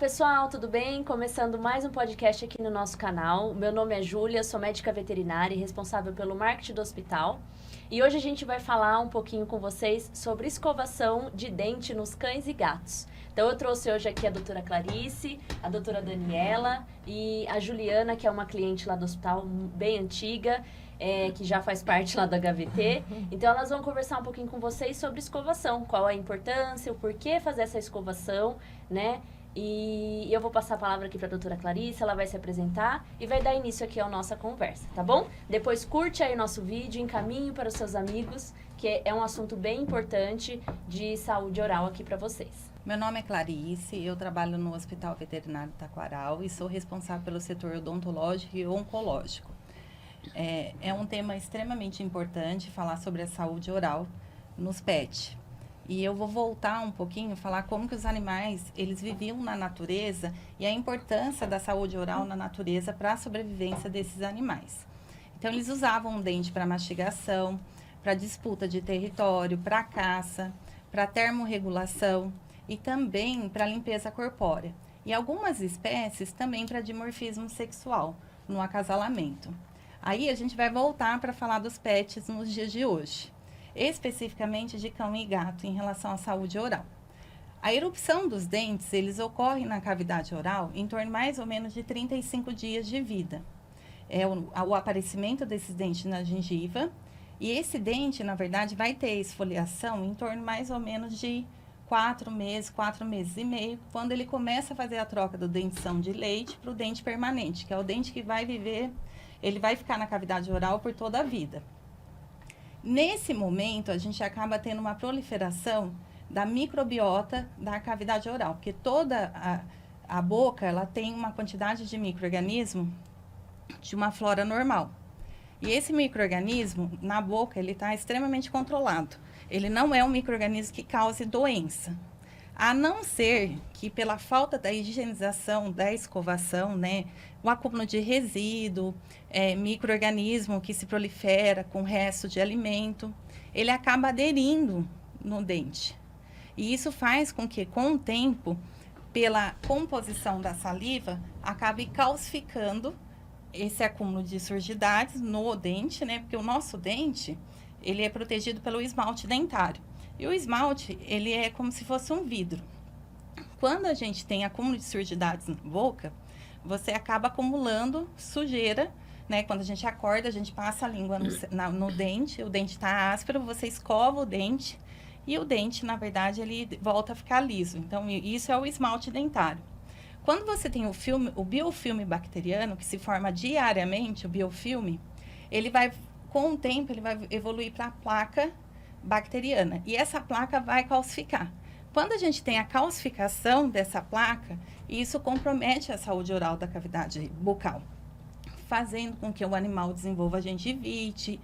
pessoal, tudo bem? Começando mais um podcast aqui no nosso canal. Meu nome é Júlia, sou médica veterinária e responsável pelo marketing do hospital. E hoje a gente vai falar um pouquinho com vocês sobre escovação de dente nos cães e gatos. Então eu trouxe hoje aqui a doutora Clarice, a doutora Daniela e a Juliana, que é uma cliente lá do hospital bem antiga, que já faz parte lá do HVT. Então elas vão conversar um pouquinho com vocês sobre escovação, qual a importância, o porquê fazer essa escovação, né? E eu vou passar a palavra aqui para a doutora Clarice, ela vai se apresentar e vai dar início aqui à nossa conversa, tá bom? Depois curte aí o nosso vídeo, encaminhe para os seus amigos, que é um assunto bem importante de saúde oral aqui para vocês. Meu nome é Clarice, eu trabalho no Hospital Veterinário Taquaral e sou responsável pelo setor odontológico e oncológico. É um tema extremamente importante falar sobre a saúde oral nos pets. E eu vou voltar um pouquinho, falar como que os animais, eles viviam na natureza e a importância da saúde oral na natureza para a sobrevivência desses animais. Então, eles usavam o dente para mastigação, para disputa de território, para caça, para termorregulação e também para limpeza corpórea. E algumas espécies também para dimorfismo sexual, no acasalamento. Aí a gente vai voltar para falar dos pets nos dias de hoje, especificamente de cão e gato em relação à saúde oral. A erupção dos dentes, eles ocorrem na cavidade oral em torno mais ou menos de 35 dias de vida. É o aparecimento desses dentes na gengiva, e esse dente, na verdade, vai ter esfoliação em torno mais ou menos de 4 meses e meio, quando ele começa a fazer a troca do dentição de leite para o dente permanente, que é o dente que vai viver, ele vai ficar na cavidade oral por toda a vida. Nesse momento, a gente acaba tendo uma proliferação da microbiota da cavidade oral, porque toda a boca, ela tem uma quantidade de micro-organismo de uma flora normal. E esse micro-organismo, na boca, ele está extremamente controlado. Ele não é um micro-organismo que cause doença. A não ser que, pela falta da higienização, da escovação, né, o acúmulo de resíduo, micro-organismo que se prolifera com resto de alimento, ele acaba aderindo no dente. E isso faz com que, com o tempo, pela composição da saliva, acabe calcificando esse acúmulo de sujidades no dente, né? Porque o nosso dente, ele é protegido pelo esmalte dentário. E o esmalte, ele é como se fosse um vidro. Quando a gente tem acúmulo de sujidades na boca, você acaba acumulando sujeira, né? Quando a gente acorda, a gente passa a língua no dente, o dente está áspero, você escova o dente e o dente, na verdade, ele volta a ficar liso. Então, isso é o esmalte dentário. Quando você tem o biofilme bacteriano, que se forma diariamente, o biofilme, ele vai, com o tempo, ele vai evoluir para a placa bacteriana. E essa placa vai calcificar. Quando a gente tem a calcificação dessa placa, isso compromete a saúde oral da cavidade bucal, fazendo com que o animal desenvolva gengivite.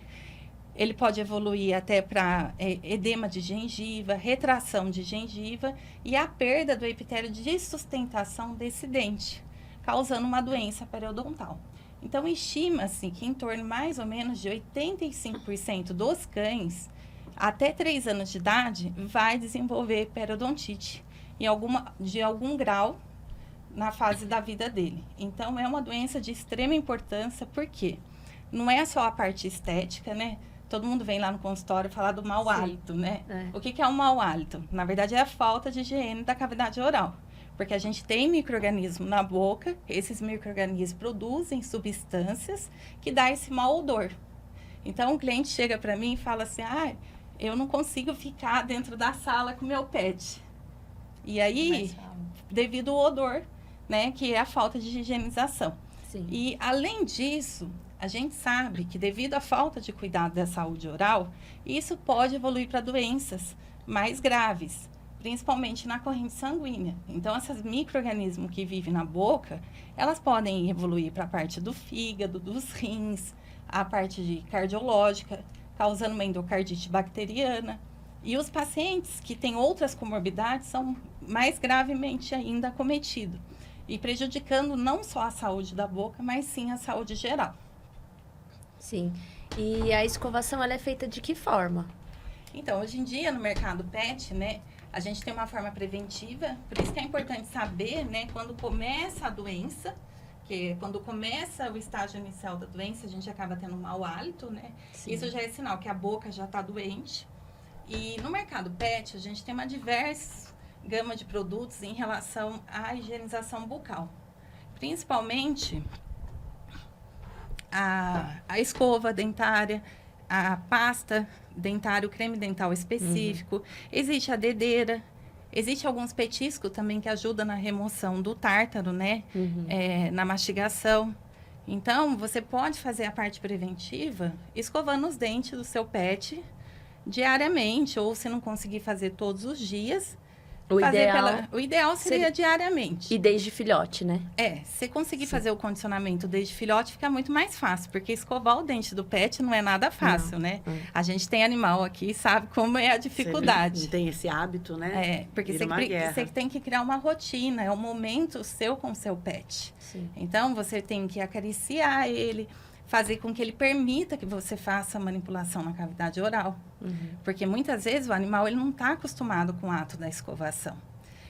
Ele pode evoluir até para edema de gengiva, retração de gengiva e a perda do epitélio de sustentação desse dente, causando uma doença periodontal. Então, estima-se que em torno mais ou menos de 85% dos cães, até 3 anos de idade, vai desenvolver periodontite de algum grau na fase da vida dele. Então, é uma doença de extrema importância, porque não é só a parte estética, né? Todo mundo vem lá no consultório falar do mau hálito, né? O que é o mau hálito? Na verdade, é a falta de higiene da cavidade oral. Porque a gente tem micro-organismo na boca, esses micro-organismos produzem substâncias que dá esse mau odor. Então, o cliente chega para mim e fala assim, eu não consigo ficar dentro da sala com o meu pet. E aí, devido ao odor, né, que é a falta de higienização. Sim. E, além disso, a gente sabe que devido à falta de cuidado da saúde oral, isso pode evoluir para doenças mais graves, principalmente na corrente sanguínea. Então, esses micro-organismos que vivem na boca, elas podem evoluir para a parte do fígado, dos rins, a parte cardiológica, causando uma endocardite bacteriana. E os pacientes que têm outras comorbidades são mais gravemente ainda acometidos, e prejudicando não só a saúde da boca, mas sim a saúde geral. Sim. E a escovação, ela é feita de que forma? Então, hoje em dia, no mercado pet, né, a gente tem uma forma preventiva, por isso que é importante saber, né, quando começa a doença, que quando começa o estágio inicial da doença, a gente acaba tendo um mau hálito, né? Sim. Isso já é sinal que a boca já está doente. E no mercado pet, a gente tem uma diversa gama de produtos em relação à higienização bucal. Principalmente a escova dentária, a pasta dentária, o creme dental específico. Existe a dedeira. Existe alguns petiscos também que ajudam na remoção do tártaro, né? Na mastigação. Então, você pode fazer a parte preventiva escovando os dentes do seu pet diariamente. Ou se não conseguir fazer todos os dias, o ideal seria diariamente. E desde filhote, né? Se conseguir fazer o condicionamento desde filhote, fica muito mais fácil. Porque escovar o dente do pet não é nada fácil, né? A gente tem animal aqui e sabe como é a dificuldade. Você tem esse hábito, né? Porque você tem que criar uma rotina. É um momento seu com o seu pet. Sim. Então, você tem que acariciar ele, fazer com que ele permita que você faça a manipulação na cavidade oral. Porque muitas vezes o animal ele não está acostumado com o ato da escovação.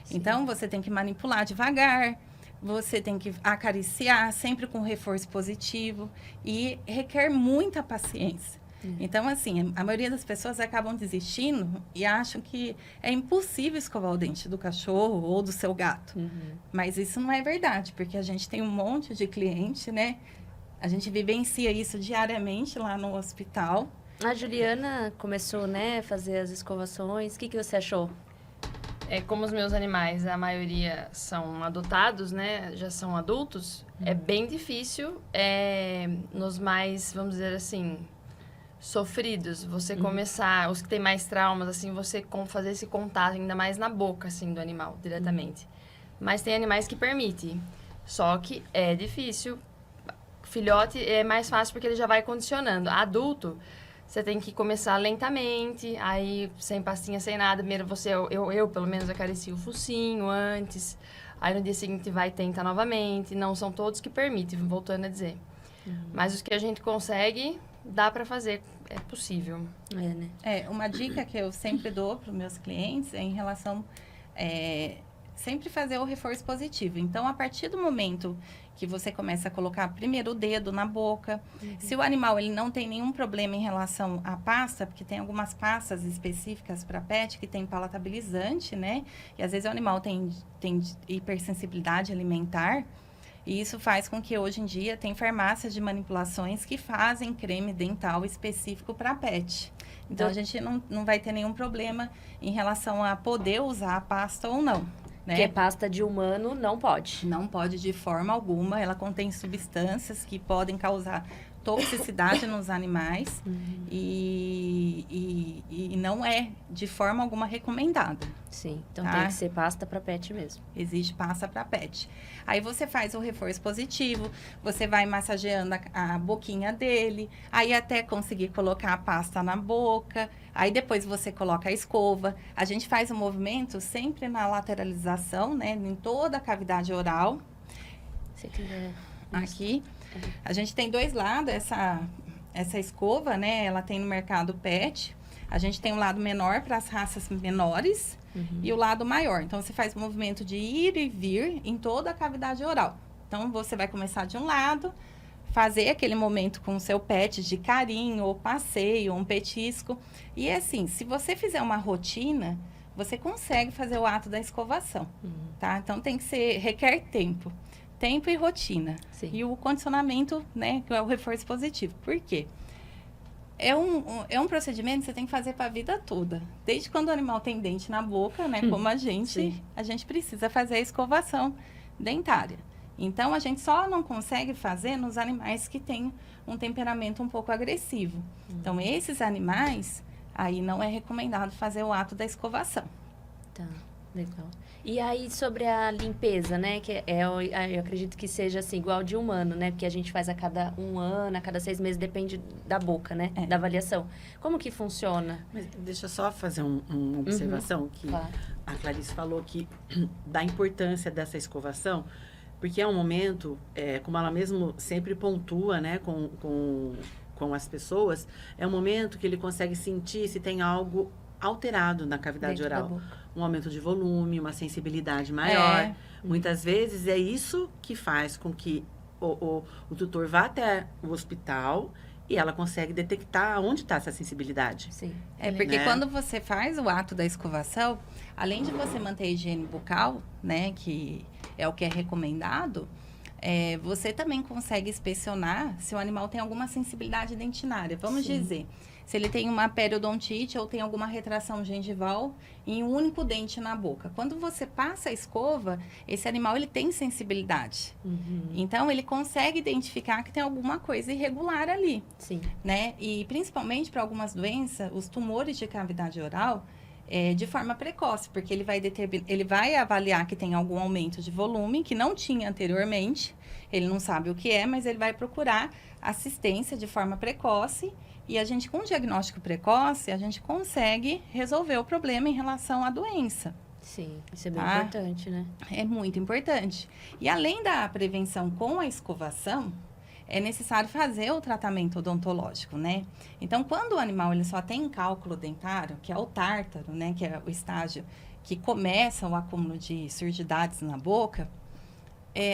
Sim. Então, você tem que manipular devagar, você tem que acariciar sempre com reforço positivo e requer muita paciência. Então, assim, a maioria das pessoas acabam desistindo e acham que é impossível escovar o dente do cachorro ou do seu gato. Mas isso não é verdade, porque a gente tem um monte de cliente, né? A gente vivencia isso diariamente lá no hospital. A Juliana começou, né, a fazer as escovações. O que você achou? Como os meus animais, a maioria são adotados, né? Já são adultos. É bem difícil nos mais, vamos dizer assim, sofridos. Você começar, os que têm mais traumas, assim, você fazer esse contato ainda mais na boca, assim, do animal, diretamente. Mas tem animais que permitem. Só que é difícil. Filhote é mais fácil porque ele já vai condicionando. Adulto, você tem que começar lentamente, aí sem pastinha, sem nada. Primeiro eu pelo menos acaricio o focinho antes. Aí no dia seguinte vai e tenta novamente. Não são todos que permitem, voltando a dizer. Mas os que a gente consegue, dá para fazer, é possível. Né? Uma dica que eu sempre dou para os meus clientes é em relação... sempre fazer o reforço positivo. Então, a partir do momento que você começa a colocar primeiro o dedo na boca, se o animal ele não tem nenhum problema em relação à pasta, porque tem algumas pastas específicas para pet que tem palatabilizante, né? E às vezes o animal tem hipersensibilidade alimentar, e isso faz com que hoje em dia tem farmácias de manipulações que fazem creme dental específico para pet. Então, a gente não vai ter nenhum problema em relação a poder usar a pasta ou não. Né? Porque pasta de humano não pode. Não pode de forma alguma. Ela contém substâncias que podem causar toxicidade nos animais e não é de forma alguma recomendada. Sim, então tem que ser pasta para pet mesmo. Existe pasta para pet. Aí você faz o reforço positivo, você vai massageando a boquinha dele, aí até conseguir colocar a pasta na boca, aí depois você coloca a escova. A gente faz o movimento sempre na lateralização, né, em toda a cavidade oral. Se quiser. Aqui. A gente tem dois lados, essa escova, né, ela tem no mercado pet. A gente tem um lado menor para as raças menores e o lado maior. Então, você faz o movimento de ir e vir em toda a cavidade oral. Então, você vai começar de um lado, fazer aquele momento com o seu pet de carinho, ou passeio, ou um petisco. E assim, se você fizer uma rotina, você consegue fazer o ato da escovação, tá? Então, requer tempo. Tempo e rotina. Sim. E o condicionamento, né, que é o reforço positivo. Por quê? É um procedimento que você tem que fazer para a vida toda. Desde quando o animal tem dente na boca, né, como a gente precisa fazer a escovação dentária. Então, a gente só não consegue fazer nos animais que têm um temperamento um pouco agressivo. Então, esses animais, aí não é recomendado fazer o ato da escovação. Tá, legal. E aí, sobre a limpeza, né? Que eu acredito que seja assim, igual de humano, né? Porque a gente faz a cada 1 ano, a cada 6 meses, depende da boca, né? Da avaliação. Como que funciona? Mas deixa eu só fazer uma observação que a Clarice falou que da importância dessa escovação, porque é um momento, como ela mesmo sempre pontua, né? Com com as pessoas, é o momento que ele consegue sentir se tem algo alterado na cavidade oral. Um aumento de volume, uma sensibilidade maior. Muitas vezes é isso que faz com que o tutor vá até o hospital e ela consegue detectar onde está essa sensibilidade. Sim. Porque quando você faz o ato da escovação, além de você manter a higiene bucal, né, que é o que é recomendado, você também consegue inspecionar se o animal tem alguma sensibilidade dentinária. Vamos dizer, se ele tem uma periodontite ou tem alguma retração gengival em um único dente na boca. Quando você passa a escova, esse animal ele tem sensibilidade. Então, ele consegue identificar que tem alguma coisa irregular ali. Sim. Né? E, principalmente para algumas doenças, os tumores de cavidade oral, de forma precoce, porque ele vai avaliar que tem algum aumento de volume que não tinha anteriormente. Ele não sabe o que é, mas ele vai procurar assistência de forma precoce. E a gente, com diagnóstico precoce, a gente consegue resolver o problema em relação à doença. Sim, isso é bem importante, né? É muito importante. E além da prevenção com a escovação, é necessário fazer o tratamento odontológico, né? Então, quando o animal ele só tem cálculo dentário, que é o tártaro, né? Que é o estágio que começa o acúmulo de surdidades na boca,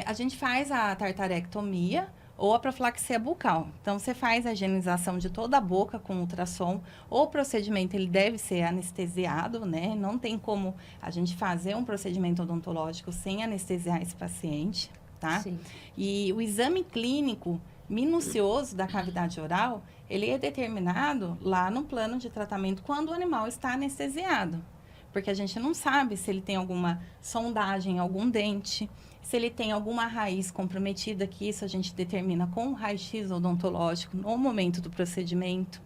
a gente faz a tartarectomia ou a profilaxia bucal. Então, você faz a higienização de toda a boca com ultrassom. O procedimento, ele deve ser anestesiado, né? Não tem como a gente fazer um procedimento odontológico sem anestesiar esse paciente, tá? Sim. E o exame clínico minucioso da cavidade oral, ele é determinado lá no plano de tratamento quando o animal está anestesiado. Porque a gente não sabe se ele tem alguma sondagem em algum dente, se ele tem alguma raiz comprometida, que isso a gente determina com o raio-x odontológico no momento do procedimento.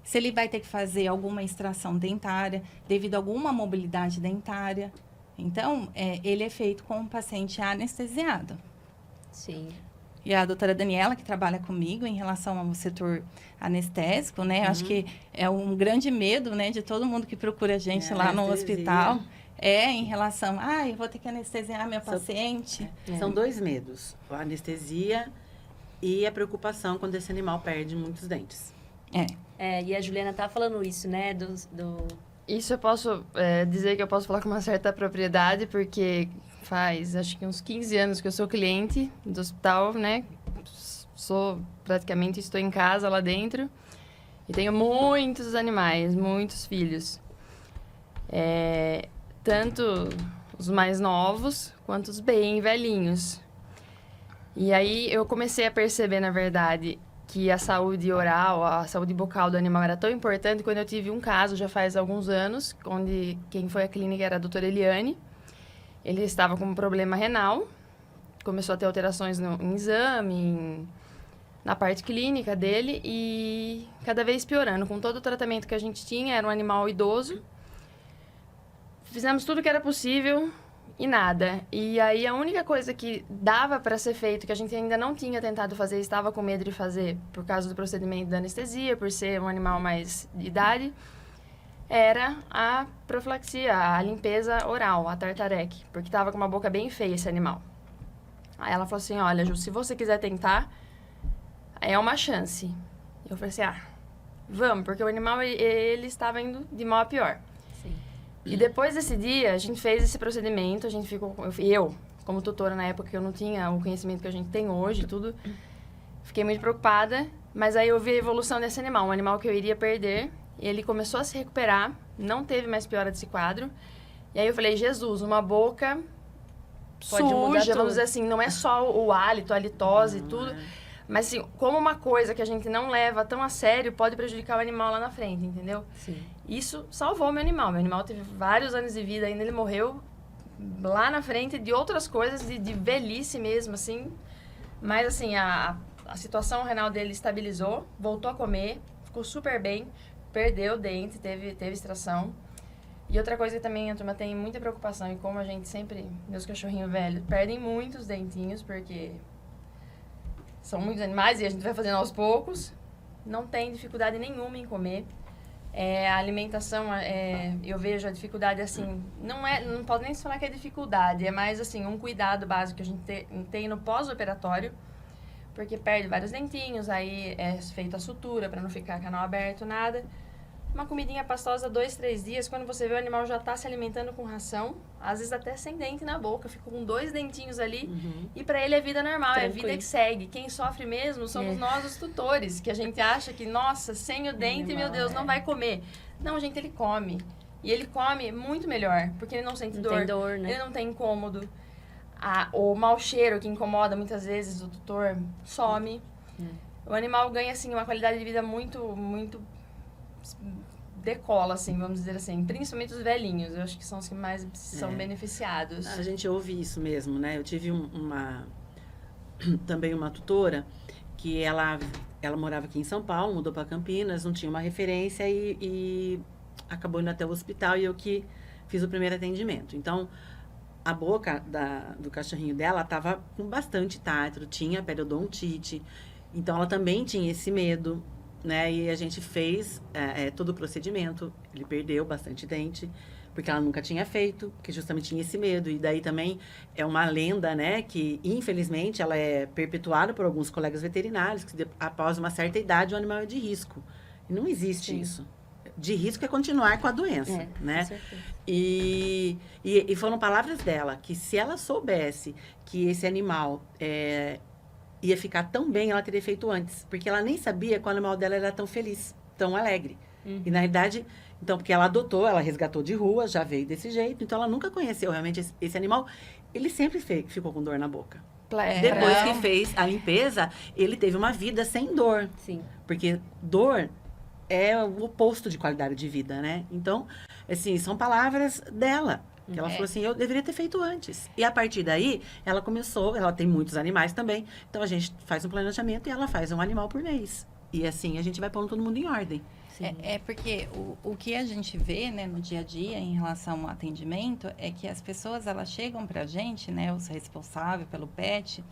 Se ele vai ter que fazer alguma extração dentária devido a alguma mobilidade dentária. Então, ele é feito com o paciente anestesiado. Sim. E a doutora Daniela, que trabalha comigo em relação ao setor anestésico, né? Acho que é um grande medo, né, de todo mundo que procura a gente lá no hospital. Em relação, eu vou ter que anestesiar meu paciente. São 2 medos, a anestesia e a preocupação quando esse animal perde muitos dentes. E a Juliana tá falando isso, né, Isso eu posso dizer que eu posso falar com uma certa propriedade, porque faz, acho que uns 15 anos que eu sou cliente do hospital, né? Estou em casa lá dentro e tenho muitos animais, muitos filhos. Tanto os mais novos, quanto os bem velhinhos. E aí, eu comecei a perceber, na verdade, que a saúde oral, a saúde bucal do animal era tão importante quando eu tive um caso, já faz alguns anos, onde quem foi à clínica era a doutora Eliane. Ele estava com um problema renal, começou a ter alterações no exame, na parte clínica dele, e cada vez piorando. Com todo o tratamento que a gente tinha, era um animal idoso. Fizemos tudo que era possível e nada. E aí, a única coisa que dava para ser feito, que a gente ainda não tinha tentado fazer, estava com medo de fazer por causa do procedimento da anestesia, por ser um animal mais de idade, era a profilaxia, a limpeza oral, a tartarec, porque estava com uma boca bem feia esse animal. Aí ela falou assim, olha, Ju, se você quiser tentar, é uma chance. Eu falei assim, vamos, porque o animal, ele estava indo de mal a pior. E depois desse dia, a gente fez esse procedimento, a gente ficou... Eu, como tutora na época, eu não tinha o conhecimento que a gente tem hoje, tudo. Fiquei muito preocupada, mas aí eu vi a evolução desse animal, um animal que eu iria perder. Ele começou a se recuperar, não teve mais piora desse quadro. E aí eu falei, Jesus, uma boca pode mudar tudo. Vamos dizer assim, não é só o hálito, a halitose e tudo. Mas assim, como uma coisa que a gente não leva tão a sério pode prejudicar o animal lá na frente, entendeu? Sim. Isso salvou meu animal. Meu animal teve vários anos de vida ainda, ele morreu lá na frente de outras coisas, de velhice mesmo, assim. Mas assim, a situação renal dele estabilizou, voltou a comer, ficou super bem, perdeu o dente, teve extração. E outra coisa que também a turma tem muita preocupação, e como a gente sempre, meus cachorrinhos velhos, perdem muitos dentinhos, porque são muitos animais e a gente vai fazendo aos poucos. Não tem dificuldade nenhuma em comer. A alimentação, eu vejo a dificuldade assim, não pode nem falar que é dificuldade, é mais assim, um cuidado básico que a gente tem no pós-operatório, porque perde vários dentinhos, aí é feita a sutura para não ficar canal aberto, nada. Uma comidinha pastosa 2, 3 dias, quando você vê o animal já tá se alimentando com ração, às vezes até sem dente na boca, fica com 2 dentinhos ali, e para ele é vida normal, é vida que segue. Quem sofre mesmo somos nós, os tutores, que a gente acha que, nossa, sem o dente, meu Deus, não vai comer. Não, gente, ele come. E ele come muito melhor, porque ele não sente dor, tem dor, né? Ele não tem incômodo. O mau cheiro que incomoda muitas vezes o tutor some. O animal ganha, assim, uma qualidade de vida muito, muito decola, assim, vamos dizer assim. Principalmente os velhinhos, eu acho que são os que mais são beneficiados. A gente ouve isso mesmo, né? Eu tive também uma tutora que ela morava aqui em São Paulo, mudou para Campinas, não tinha uma referência e acabou indo até o hospital e eu que fiz o primeiro atendimento. Então, a boca do cachorrinho dela estava com bastante tártaro, tinha periodontite, então ela também tinha esse medo, né? E a gente fez todo o procedimento, ele perdeu bastante dente, porque ela nunca tinha feito, porque justamente tinha esse medo. E daí também é uma lenda, né, que infelizmente ela é perpetuada por alguns colegas veterinários, que após uma certa idade o animal é de risco. E não existe isso. De risco é continuar com a doença, né? Com certeza. E foram palavras dela, que se ela soubesse que esse animal ia ficar tão bem, ela teria feito antes. Porque ela nem sabia que o animal dela era tão feliz, tão alegre. E na verdade, então, porque ela adotou, ela resgatou de rua, já veio desse jeito. Então, ela nunca conheceu realmente esse animal. Ele sempre ficou com dor na boca. Depois que fez a limpeza, ele teve uma vida sem dor. Sim. Porque dor é o oposto de qualidade de vida, né? Então, assim, são palavras dela. Que ela falou assim, eu deveria ter feito antes. E a partir daí, ela começou, ela tem muitos animais também, então a gente faz um planejamento e ela faz um animal por mês. E assim, a gente vai pondo todo mundo em ordem. Porque o que a gente vê, né, no dia a dia em relação ao atendimento é que as pessoas, elas chegam pra gente, né, os responsáveis pelo pet,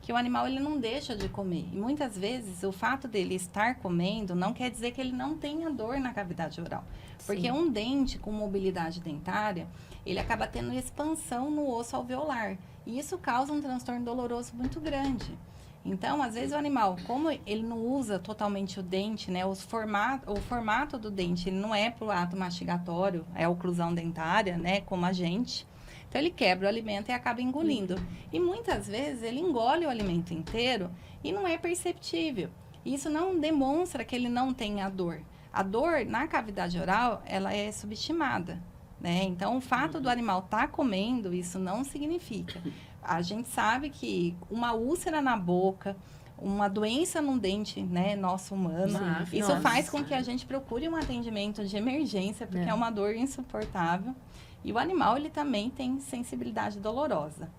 que o animal ele não deixa de comer. E muitas vezes o fato dele estar comendo não quer dizer que ele não tenha dor na cavidade oral. Porque um dente com mobilidade dentária, ele acaba tendo expansão no osso alveolar. E isso causa um transtorno doloroso muito grande. Então, às vezes o animal, como ele não usa totalmente o dente, né, o formato do dente, ele não é para o ato mastigatório, é a oclusão dentária, né, como a gente. Então, ele quebra o alimento e acaba engolindo. E muitas vezes ele engole o alimento inteiro e não é perceptível. Isso não demonstra que ele não tenha dor. A dor na cavidade oral, ela é subestimada, né? Então, o fato do animal estar comendo, isso não significa. A gente sabe que uma úlcera na boca, uma doença no dente, né, nosso humano, isso faz com que a gente procure um atendimento de emergência, porque é uma dor insuportável. E o animal, ele também tem sensibilidade dolorosa.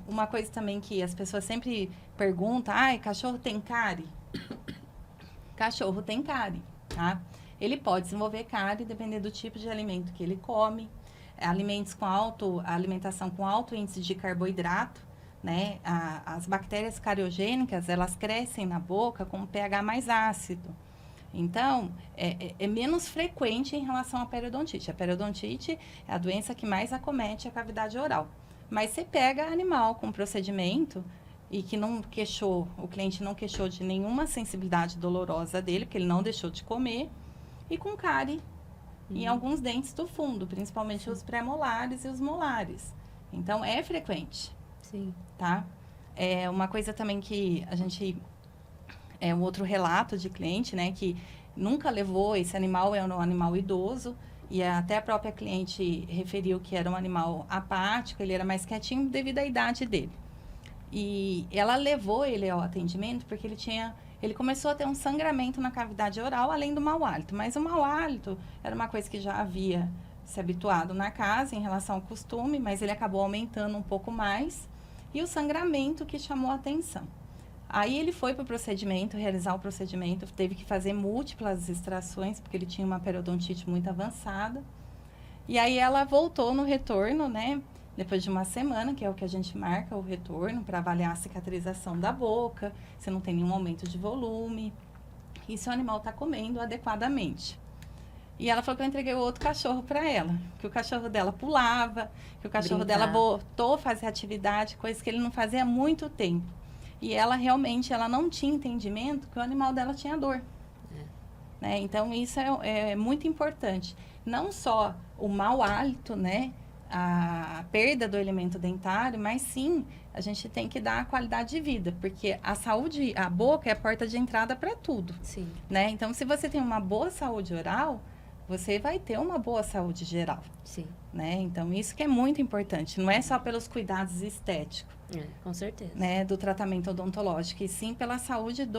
Uma coisa também que as pessoas sempre perguntam, cachorro tem cárie? Cachorro tem cárie, tá? Ele pode desenvolver cárie dependendo do tipo de alimento que ele come. Alimentação com alto índice de carboidrato, né? As bactérias cariogênicas, elas crescem na boca com um pH mais ácido. Então, é menos frequente em relação à periodontite. A periodontite é a doença que mais acomete a cavidade oral. Mas você pega animal com procedimento e que o cliente não queixou de nenhuma sensibilidade dolorosa dele, porque ele não deixou de comer, e com cárie em alguns dentes do fundo, principalmente os pré-molares e os molares. Então, é frequente. Sim. Tá? Uma coisa também que a gente... um outro relato de cliente, né, que nunca levou, esse animal é um animal idoso, e até a própria cliente referiu que era um animal apático, ele era mais quietinho devido à idade dele. E ela levou ele ao atendimento porque ele começou a ter um sangramento na cavidade oral, além do mau hálito. Mas o mau hálito era uma coisa que já havia se habituado na casa em relação ao costume, mas ele acabou aumentando um pouco mais, e o sangramento que chamou a atenção. Aí ele foi para o procedimento, realizar o procedimento, teve que fazer múltiplas extrações, porque ele tinha uma periodontite muito avançada. E aí ela voltou no retorno, né? Depois de uma semana, que é o que a gente marca o retorno, para avaliar a cicatrização da boca, se não tem nenhum aumento de volume, e se o animal está comendo adequadamente. E ela falou que eu entreguei o outro cachorro para ela, que o cachorro dela pulava, que o cachorro dela voltou a fazer atividade, coisa que ele não fazia há muito tempo. e ela realmente não tinha entendimento que o animal dela tinha dor. Né? Então, isso é muito importante. Não só o mau hálito, né? A perda do elemento dentário, mas sim, a gente tem que dar a qualidade de vida, porque a boca é a porta de entrada para tudo. Sim. Né? Então, se você tem uma boa saúde oral, você vai ter uma boa saúde geral. Sim. Né? Então, isso que é muito importante. Não é só pelos cuidados estéticos. Com certeza. Né? Do tratamento odontológico, e sim pela saúde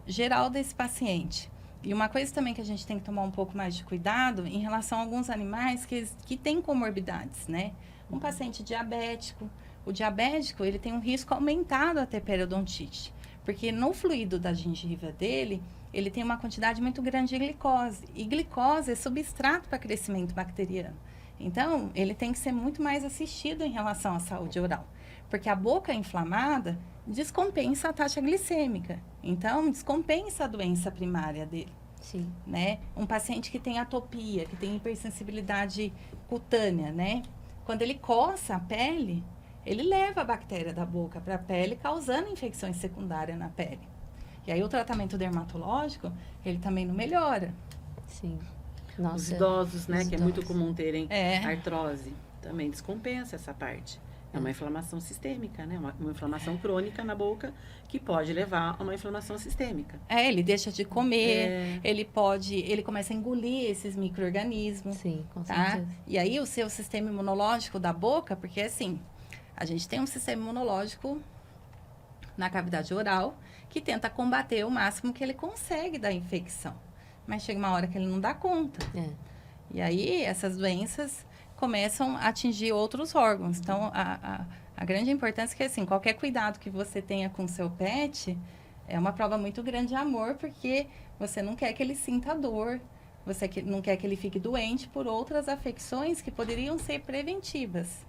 geral desse paciente. E uma coisa também que a gente tem que tomar um pouco mais de cuidado em relação a alguns animais que têm comorbidades, né? Um paciente diabético. O diabético, ele tem um risco aumentado a ter periodontite. Porque no fluido da gengiva dele, ele tem uma quantidade muito grande de glicose. E glicose é substrato para crescimento bacteriano. Então, ele tem que ser muito mais assistido em relação à saúde oral. Porque a boca inflamada descompensa a taxa glicêmica. Então, descompensa a doença primária dele. Sim. Né? Um paciente que tem atopia, que tem hipersensibilidade cutânea, né? Quando ele coça a pele, ele leva a bactéria da boca para a pele, causando infecções secundárias na pele. E aí, o tratamento dermatológico, ele também não melhora. Sim. Nossa. Os idosos, né? Os que idosos. é muito comum terem artrose, também descompensa essa parte. É uma inflamação sistêmica, né? Uma inflamação crônica na boca que pode levar a uma inflamação sistêmica. Ele deixa de comer, ele começa a engolir esses micro-organismos. Sim, com tá? certeza. E aí o seu sistema imunológico da boca, porque assim, a gente tem um sistema imunológico na cavidade oral que tenta combater o máximo que ele consegue da infecção. Mas chega uma hora que ele não dá conta. E aí essas doenças começam a atingir outros órgãos. Então, a grande importância é que, assim, qualquer cuidado que você tenha com o seu pet é uma prova muito grande de amor, porque você não quer que ele sinta dor, você não quer que ele fique doente por outras afecções que poderiam ser prevenidas,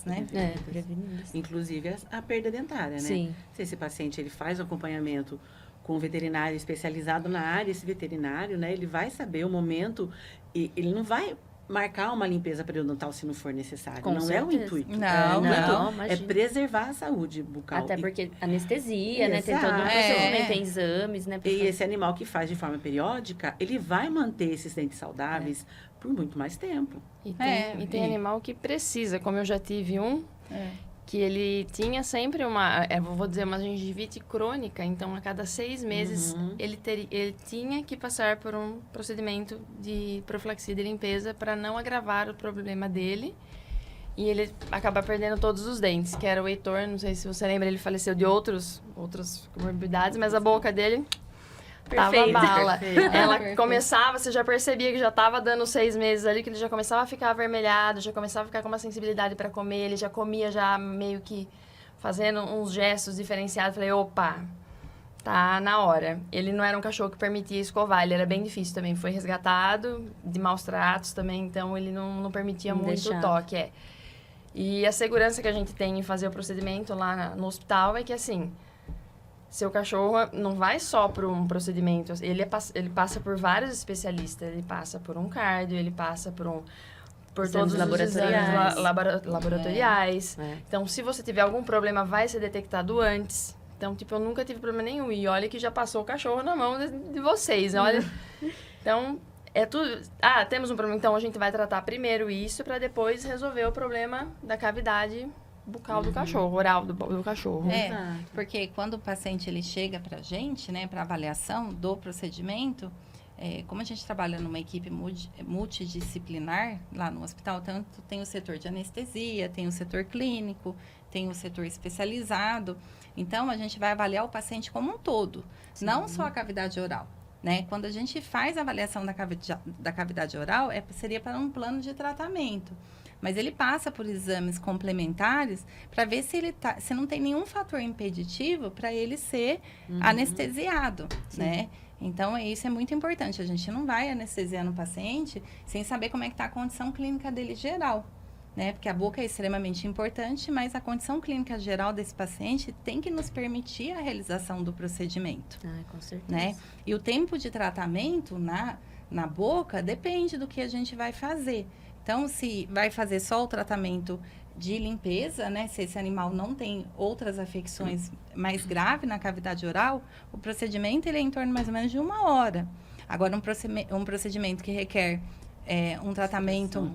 né? Prevenidas. Inclusive a perda dentária, né? Sim. Se esse paciente ele faz um acompanhamento com um veterinário especializado na área, esse veterinário, né? Ele vai saber o momento e ele não vai marcar uma limpeza periodontal se não for necessário. Com não certeza. é o intuito. Não, é imagina. preservar a saúde bucal. Até porque anestesia, né? Tem todo um Exato. procedimento, tem exames, né? E esse animal que faz de forma periódica, ele vai manter esses dentes saudáveis por muito mais tempo. E tem animal que precisa, como eu já tive que ele tinha sempre uma gengivite crônica, então a cada 6 meses ele tinha que passar por um procedimento de profilaxia de limpeza para não agravar o problema dele. E ele acaba perdendo todos os dentes, que era o Heitor, não sei se você lembra, ele faleceu de outras comorbidades, mas a boca dele tava bala. Ela começava, você já percebia que já tava dando 6 meses ali, que ele já começava a ficar avermelhado, já começava a ficar com uma sensibilidade para comer, ele já comia já meio que fazendo uns gestos diferenciados. Falei, opa, tá na hora. Ele não era um cachorro que permitia escovar, ele era bem difícil também. Foi resgatado de maus tratos também, então ele não permitia muito o toque. E a segurança que a gente tem em fazer o procedimento lá no hospital é que, assim, seu cachorro não vai só para um procedimento, ele passa por vários especialistas, ele passa por um cardio, ele passa por todos os exames laboratoriais. Então, se você tiver algum problema, vai ser detectado antes. Então, tipo, eu nunca tive problema nenhum. E olha que já passou o cachorro na mão de vocês, olha. Então, é tudo... temos um problema, então a gente vai tratar primeiro isso para depois resolver o problema da cavidade bucal do cachorro, oral do cachorro. Porque quando o paciente ele chega pra gente, né, para avaliação do procedimento, como a gente trabalha numa equipe multidisciplinar lá no hospital, tanto tem o setor de anestesia, tem o setor clínico, tem o setor especializado. Então, a gente vai avaliar o paciente como um todo, não só a cavidade oral. Né? Quando a gente faz a avaliação da cavidade oral, seria para um plano de tratamento. Mas ele passa por exames complementares para ver se não tem nenhum fator impeditivo para ele ser anestesiado, né? Então, isso é muito importante. A gente não vai anestesiando o paciente sem saber como é que está a condição clínica dele geral, né? Porque a boca é extremamente importante, mas a condição clínica geral desse paciente tem que nos permitir a realização do procedimento. Com certeza. Né? E o tempo de tratamento na boca depende do que a gente vai fazer. Então, se vai fazer só o tratamento de limpeza, né? Se esse animal não tem outras afecções mais graves na cavidade oral, o procedimento ele é em torno mais ou menos de 1 hora. Agora, um procedimento que requer um tratamento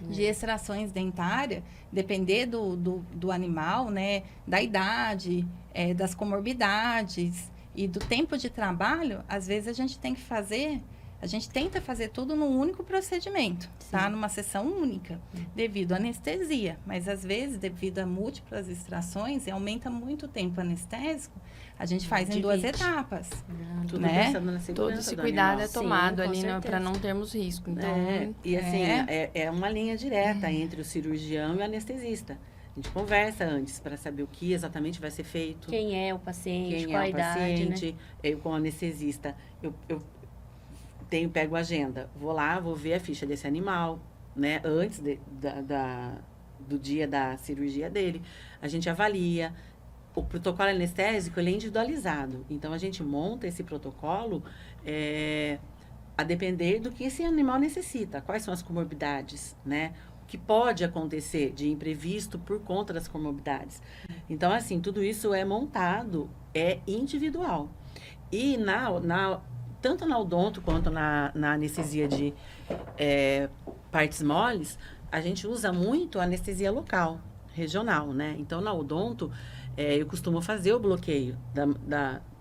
de extrações dentárias, depender do animal, né? Da idade, das comorbidades e do tempo de trabalho, às vezes a gente tenta fazer tudo num único procedimento, tá? Numa sessão única, devido à anestesia. Mas, às vezes, devido a múltiplas extrações, e aumenta muito o tempo anestésico, a gente faz em 2 etapas. Tudo né? pensando na segurança Todo esse do cuidado animal. é tomado Sim, com ali, né, certeza. para não termos risco. Então, E assim, é uma linha direta entre o cirurgião e o anestesista. A gente conversa antes para saber o que exatamente vai ser feito. Quem é o paciente, Quem qual a é o idade, paciente. né? Eu, como anestesista, eu pego a agenda. Vou lá, vou ver a ficha desse animal, né? Antes do dia da cirurgia dele. A gente avalia. O protocolo anestésico, ele é individualizado. Então, a gente monta esse protocolo a depender do que esse animal necessita. Quais são as comorbidades, né? O que pode acontecer de imprevisto por conta das comorbidades. Então, assim, tudo isso é montado, é individual. E tanto na odonto quanto na anestesia de partes moles, a gente usa muito a anestesia local, regional, né? Então, na odonto, eu costumo fazer o bloqueio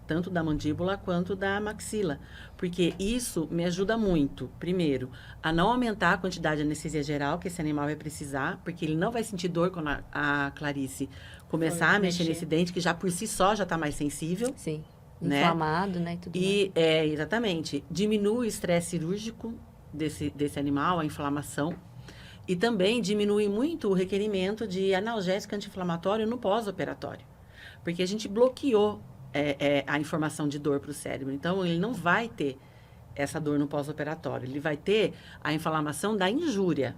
tanto da mandíbula quanto da maxila, porque isso me ajuda muito, primeiro, a não aumentar a quantidade de anestesia geral que esse animal vai precisar, porque ele não vai sentir dor quando a Clarice começar a mexer nesse dente, que já por si só já está mais sensível. Sim. Né? Inflamado, né? E tudo E, exatamente, diminui o estresse cirúrgico desse animal, a inflamação, e também diminui muito o requerimento de analgésico anti-inflamatório no pós-operatório, porque a gente bloqueou a informação de dor para o cérebro. Então, ele não vai ter essa dor no pós-operatório. Ele vai ter a inflamação da injúria,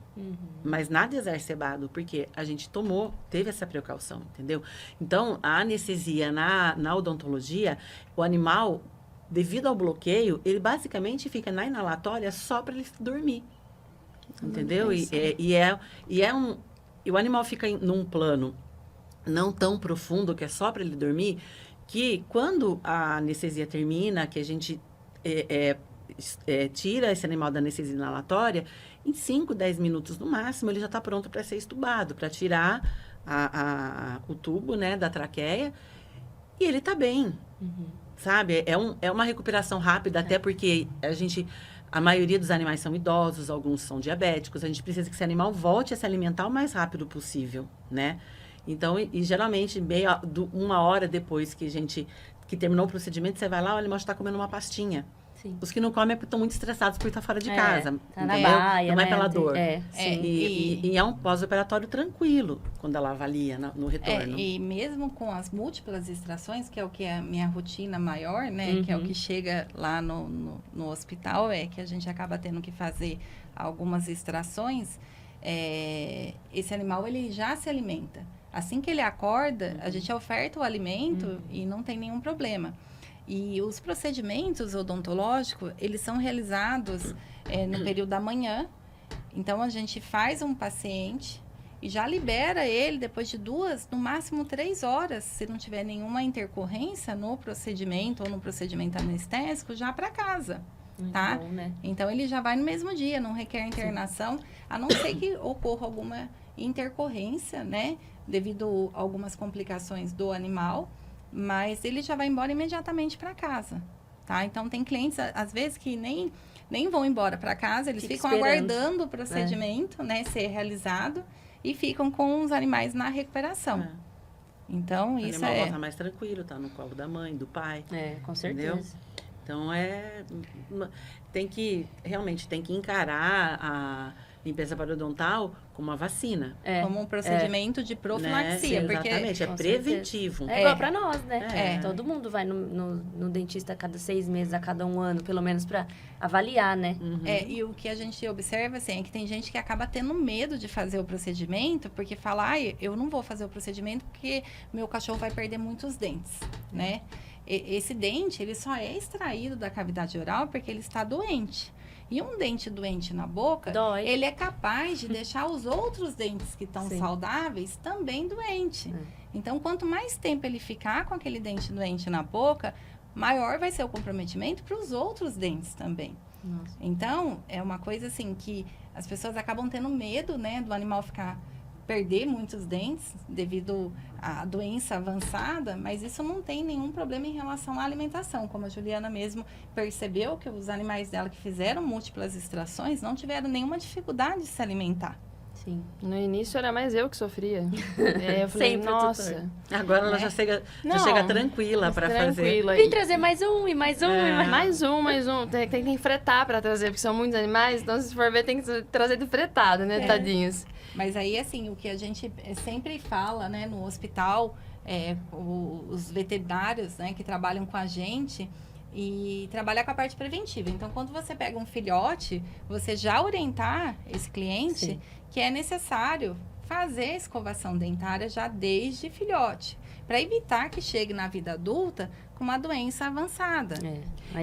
mas nada exacerbado, porque a gente teve essa precaução, entendeu? Então, a anestesia na odontologia, o animal, devido ao bloqueio, ele basicamente fica na inalatória só para ele dormir, entendeu? E o animal fica num plano não tão profundo, que é só para ele dormir, que quando a anestesia termina, que a gente tira esse animal da anestesia inalatória, em 5, 10 minutos no máximo, ele já está pronto para ser estubado, para tirar o tubo, né, da traqueia, e ele está bem, sabe? É uma recuperação rápida, até porque a maioria dos animais são idosos, alguns são diabéticos, a gente precisa que esse animal volte a se alimentar o mais rápido possível, né? Então, e geralmente, 1 hora depois que terminou o procedimento, você vai lá, o animal está comendo uma pastinha. Sim. Os que não comem é porque estão muito estressados por estar fora de casa. Tá na baia, não é né? pela dor. Sim. E é um pós-operatório tranquilo, quando ela avalia no retorno. E mesmo com as múltiplas extrações, que é o que é a minha rotina maior, né? Que é o que chega lá no hospital, que a gente acaba tendo que fazer algumas extrações. Esse animal, ele já se alimenta. Assim que ele acorda, a gente oferta o alimento e não tem nenhum problema. E os procedimentos odontológicos, eles são realizados no período da manhã. Então, a gente faz um paciente e já libera ele depois de 2, no máximo 3 horas, se não tiver nenhuma intercorrência no procedimento ou no procedimento anestésico, já para casa. Tá? Bom, né? Então, ele já vai no mesmo dia, não requer internação, a não ser que ocorra alguma intercorrência, né? Devido a algumas complicações do animal, mas ele já vai embora imediatamente para casa, tá? Então, tem clientes, às vezes, que nem vão embora para casa, eles ficam aguardando o procedimento, né, ser realizado e ficam com os animais na recuperação. Então, isso o animal volta mais tranquilo, tá no colo da mãe, do pai. Com certeza. Entendeu? Então, realmente tem que encarar a limpeza parodontal como uma vacina. Como um procedimento de profilaxia. Né? Porque, exatamente, é preventivo. É igual pra nós, né? Todo mundo vai no dentista a cada 6 meses, a cada 1 ano, pelo menos pra avaliar, né? E o que a gente observa, assim, é que tem gente que acaba tendo medo de fazer o procedimento, porque fala, eu não vou fazer o procedimento porque meu cachorro vai perder muitos dentes, né? Esse dente, ele só é extraído da cavidade oral porque ele está doente. E um dente doente na boca, Dói. ele é capaz de deixar os outros dentes que estão Sim. saudáveis também doentes. Então, quanto mais tempo ele ficar com aquele dente doente na boca, maior vai ser o comprometimento para os outros dentes também. Nossa. Então, é uma coisa assim que as pessoas acabam tendo medo, né, do animal perder muitos dentes devido à doença avançada, mas isso não tem nenhum problema em relação à alimentação. Como a Juliana mesmo percebeu que os animais dela que fizeram múltiplas extrações não tiveram nenhuma dificuldade de se alimentar. Sim. No início era mais eu que sofria. Aí eu falei, Sempre, nossa. Agora ela Né? já chega Não, tranquila para fazer. Tranquila. Vem trazer mais um e mais um e mais... Mais um. Tem que enfretar pra trazer, porque são muitos animais. Então, se for ver, tem que trazer de fretado, né, tadinhos? Mas aí, assim, o que a gente sempre fala, né, no hospital, os veterinários, né, que trabalham com a gente, e trabalhar com a parte preventiva. Então, quando você pega um filhote, você já orientar esse cliente Sim. que é necessário fazer a escovação dentária já desde filhote, para evitar que chegue na vida adulta com uma doença avançada.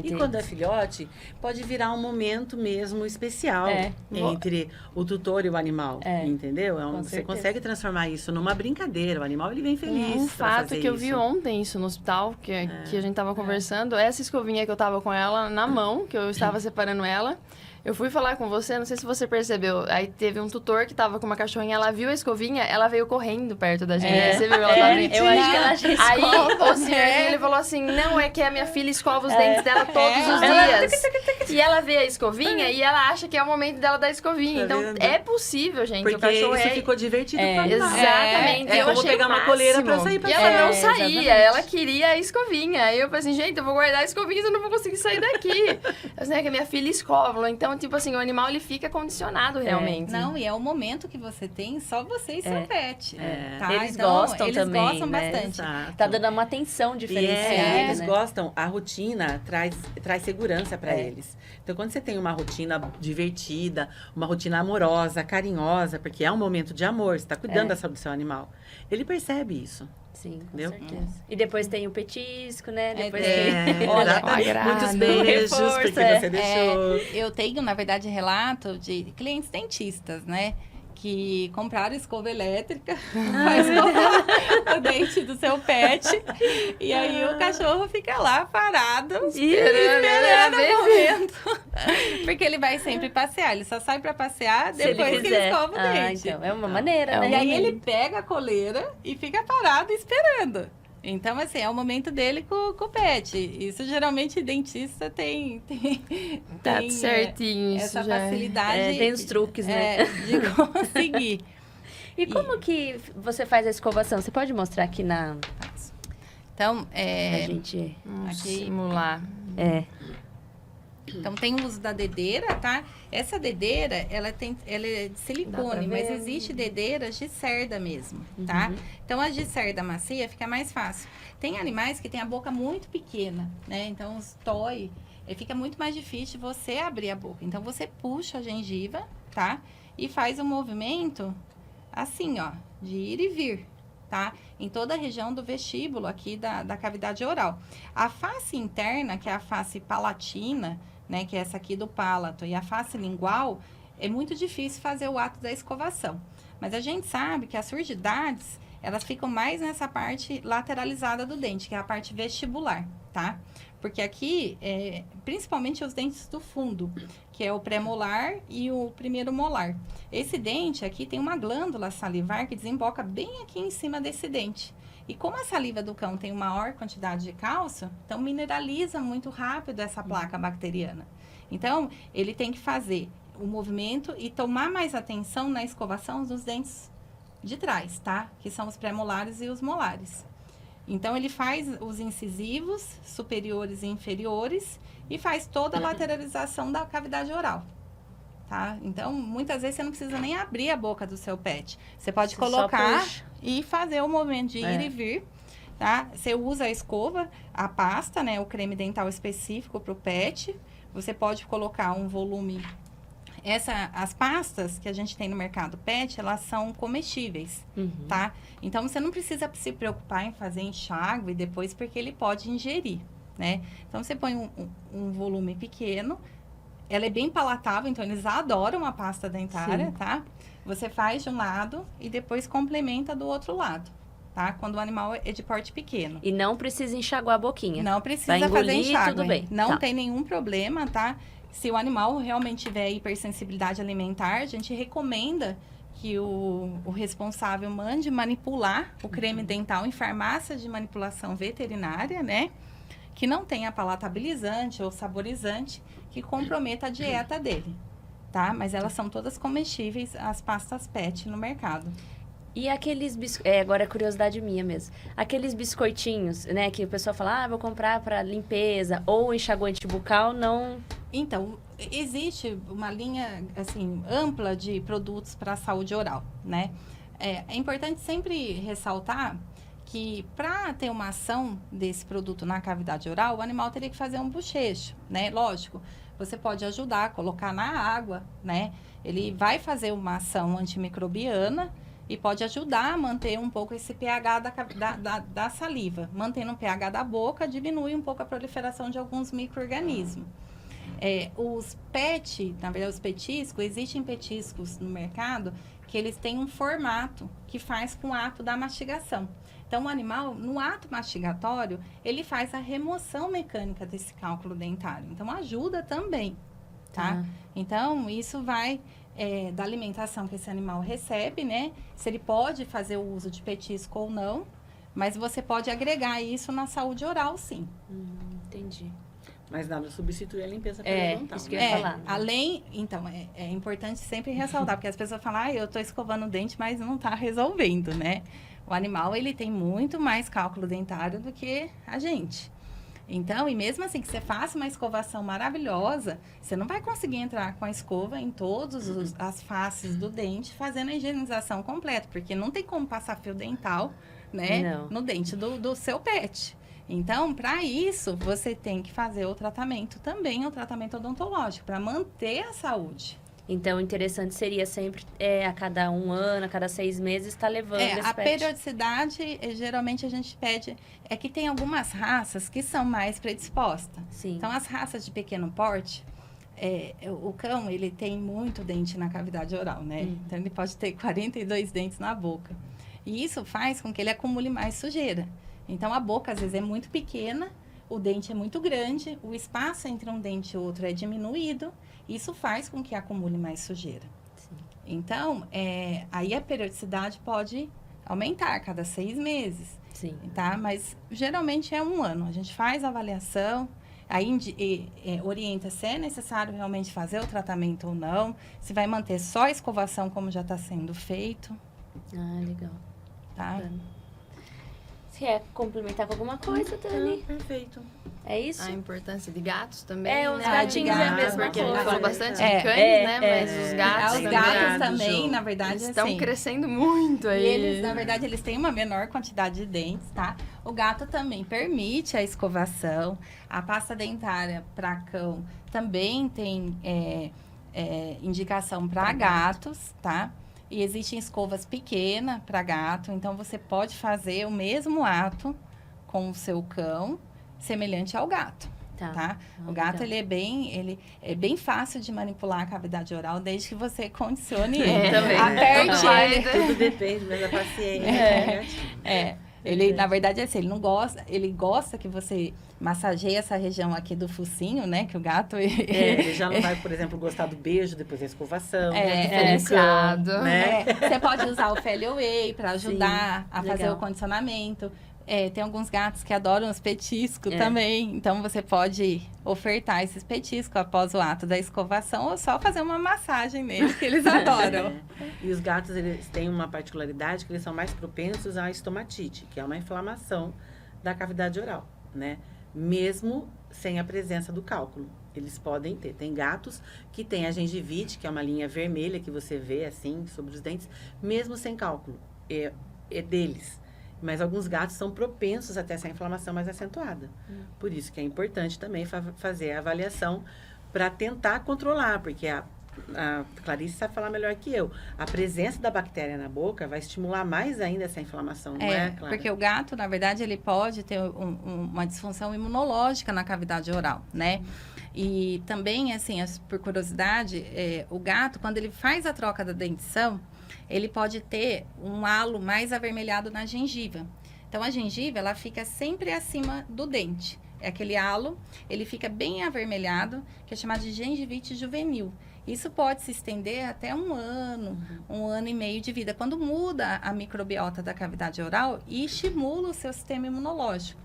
E quando é filhote, pode virar um momento mesmo especial entre o tutor e o animal, entendeu? Você certeza. consegue transformar isso numa brincadeira. O animal, ele vem feliz Um pra fato fazer que eu vi isso. ontem isso no hospital, que a gente tava conversando, essa escovinha que eu tava com ela na mão, que eu estava separando ela. Eu fui falar com você, não sei se você percebeu. Aí teve um tutor que tava com uma cachorrinha, ela viu a escovinha, ela veio correndo perto da gente. Você viu ela tava eu acho que ela já Aí escova. o senhorzinho, ele falou assim, não, é que a minha filha escova os dentes dela todos os dias. E ela vê a escovinha e ela acha que é o momento dela dar a escovinha. Tá Então, vendo? é possível, gente. Porque o cachorro isso ficou divertido pra animal. Exatamente. É Eu como achei pegar uma máximo. coleira pra sair pra E ela não fora. saía, Exatamente. ela queria a escovinha. Aí eu falei assim, gente, eu vou guardar a escovinha, senão eu não vou conseguir sair daqui. Assim, é que a minha filha escova. Então, tipo assim, o animal, ele fica condicionado realmente. Não, e é o momento que você tem só você e seu pet. Tá? Eles Então, gostam eles também, gostam né? bastante. Exato. Tá dando uma atenção E diferenciada, eles né? gostam, a rotina traz segurança para eles. Então, quando você tem uma rotina divertida, uma rotina amorosa, carinhosa, porque é um momento de amor, você está cuidando da saúde do seu animal, ele percebe isso. Sim, com Entendeu? certeza. E depois tem o petisco, né? Depois Olha, exatamente. agrado. Muitos beijos, Reforço, porque você deixou. Eu tenho, na verdade, relato de clientes dentistas, né? Que compraram escova elétrica para escovar o dente do seu pet. E aí o cachorro fica lá parado, esperando o momento. Porque ele vai sempre passear. Ele só sai para passear Se ele depois que ele quiser. escova o dente. Então, é uma maneira, É né? E aí ele pega a coleira e fica parado esperando. Então, assim, é o momento dele com o pet. Isso, geralmente, dentista tem Tá tem, certinho isso essa já. facilidade Tem os truques, né? de conseguir. E como que você faz a escovação? Você pode mostrar aqui na... Então, A gente... Vamos Aqui. simular. então, tem o uso da dedeira, tá? Essa dedeira, ela é de silicone, mas ver. existe dedeiras de cerda mesmo, tá? Uhum. Então, as de cerda macia fica mais fácil. Tem animais que têm a boca muito pequena, né? Então, os toy, fica muito mais difícil você abrir a boca. Então, você puxa a gengiva, tá? E faz um movimento assim, ó, de ir e vir, tá? Em toda a região do vestíbulo aqui da cavidade oral. A face interna, que é a face palatina, né, que é essa aqui do palato, e a face lingual, é muito difícil fazer o ato da escovação. Mas a gente sabe que as surdidades, elas ficam mais nessa parte lateralizada do dente, que é a parte vestibular, tá? Porque aqui, principalmente os dentes do fundo, que é o pré-molar e o primeiro molar. Esse dente aqui tem uma glândula salivar que desemboca bem aqui em cima desse dente. E como a saliva do cão tem uma maior quantidade de cálcio, então mineraliza muito rápido essa placa bacteriana. Então, ele tem que fazer o movimento e tomar mais atenção na escovação dos dentes de trás, tá? Que são os pré-molares e os molares. Então, ele faz os incisivos superiores e inferiores e faz toda a lateralização da cavidade oral, tá? Então, muitas vezes você não precisa nem abrir a boca do seu pet. Você pode Você colocar só puxa. e fazer o movimento de ir e vir, tá? Você usa a escova, a pasta, né? O creme dental específico para o pet. Você pode colocar um volume... As pastas que a gente tem no mercado pet, elas são comestíveis, tá? Então, você não precisa se preocupar em fazer enxágue depois, porque ele pode ingerir, né? Então, você põe um volume pequeno, ela é bem palatável, então eles adoram a pasta dentária, Sim. tá? Você faz de um lado e depois complementa do outro lado, tá? Quando o animal é de porte pequeno. E não precisa enxaguar a boquinha. Não Vai precisa engolir, fazer enxágue. tudo bem. Não Tá. tem nenhum problema, tá? Se o animal realmente tiver hipersensibilidade alimentar, a gente recomenda que o responsável mande manipular o creme dental em farmácias de manipulação veterinária, né? Que não tenha palatabilizante ou saborizante que comprometa a dieta dele, tá? Mas elas são todas comestíveis, as pastas PET no mercado. E aqueles agora é curiosidade minha mesmo. Aqueles biscoitinhos, né, que o pessoal fala, vou comprar para limpeza ou enxaguante bucal, não. Então, existe uma linha, assim, ampla de produtos para a saúde oral, né? É importante sempre ressaltar que para ter uma ação desse produto na cavidade oral, o animal teria que fazer um bochecho, né? Lógico, você pode ajudar a colocar na água, né? Ele vai fazer uma ação antimicrobiana e pode ajudar a manter um pouco esse pH da saliva. Mantendo o pH da boca, diminui um pouco a proliferação de alguns micro-organismos. Os PET, na verdade, os petiscos, existem petiscos no mercado que eles têm um formato que faz com o ato da mastigação. Então, o animal, no ato mastigatório, ele faz a remoção mecânica desse cálculo dentário. Então, ajuda também, tá? Então, isso vai da alimentação que esse animal recebe, né? Se ele pode fazer o uso de petisco ou não, mas você pode agregar isso na saúde oral, sim. Entendi. Mas nada substitui a limpeza periodontal. Isso que eu ia falar. Então, é importante sempre ressaltar, porque as pessoas falam, eu tô escovando o dente, mas não tá resolvendo, né? O animal, ele tem muito mais cálculo dentário do que a gente. Então, e mesmo assim que você faça uma escovação maravilhosa, você não vai conseguir entrar com a escova em todas as faces do dente, fazendo a higienização completa, porque não tem como passar fio dental, né, no dente do seu pet. Então, para isso, você tem que fazer o tratamento também, o tratamento odontológico, para manter a saúde. Então, o interessante seria sempre, a cada 1 ano, a cada 6 meses, estar levando esse A pet. periodicidade, geralmente a gente pede, é que tem algumas raças que são mais predispostas. Sim. Então, as raças de pequeno porte, o cão, ele tem muito dente na cavidade oral, né? Então, ele pode ter 42 dentes na boca. E isso faz com que ele acumule mais sujeira. Então, a boca, às vezes, é muito pequena, o dente é muito grande, o espaço entre um dente e outro é diminuído. Isso faz com que acumule mais sujeira. Sim. Então, aí a periodicidade pode aumentar a cada 6 meses. Sim. Tá? Mas, geralmente, é 1 ano. A gente faz a avaliação, aí orienta se é necessário realmente fazer o tratamento ou não, se vai manter só a escovação como já está sendo feito. Legal. Tá? Bacana. Você quer complementar com alguma coisa, Dani? Perfeito. É isso? A importância de gatos também, Os né? gatinhos é a gatos, mesma Porque a gente coisa. falou bastante de É. cães, né? Mas os gatos Os também. gatos Ju. também, na verdade, Eles estão assim, crescendo muito aí. E eles, na verdade, eles têm uma menor quantidade de dentes, tá? O gato também permite a escovação. A pasta dentária para cão também tem indicação para gatos, tá? E existem escovas pequenas para gato. Então, você pode fazer o mesmo ato com o seu cão, semelhante ao gato. Tá? O gato, ele é bem fácil de manipular a cavidade oral, desde que você condicione ele. Também. Aperte ele. Tudo depende, mas a paciência. Ele, na verdade, assim, ele gosta que você massageie essa região aqui do focinho, né? Que o gato... Ele já não vai, por exemplo, gostar do beijo depois da escovação. Diferenciado. Né? Você pode usar o Fairly Way para ajudar a fazer legal. o condicionamento. Tem alguns gatos que adoram os petiscos também. Então, você pode ofertar esses petiscos após o ato da escovação ou só fazer uma massagem neles, que eles adoram. E os gatos, eles têm uma particularidade que eles são mais propensos à estomatite, que é uma inflamação da cavidade oral, né? Mesmo sem a presença do cálculo. Eles podem ter. Tem gatos que têm a gengivite, que é uma linha vermelha que você vê, assim, sobre os dentes, mesmo sem cálculo. É deles. Mas alguns gatos são propensos a ter essa inflamação mais acentuada. Por isso que é importante também fazer a avaliação para tentar controlar, porque a Clarice sabe falar melhor que eu. A presença da bactéria na boca vai estimular mais ainda essa inflamação, não é, Clara? Porque o gato, na verdade, ele pode ter uma disfunção imunológica na cavidade oral, né? E também, assim, por curiosidade, o gato, quando ele faz a troca da dentição, ele pode ter um halo mais avermelhado na gengiva. Então, a gengiva, ela fica sempre acima do dente. É aquele halo, ele fica bem avermelhado, que é chamado de gengivite juvenil. Isso pode se estender até 1 ano, 1 ano e meio de vida, quando muda a microbiota da cavidade oral e estimula o seu sistema imunológico,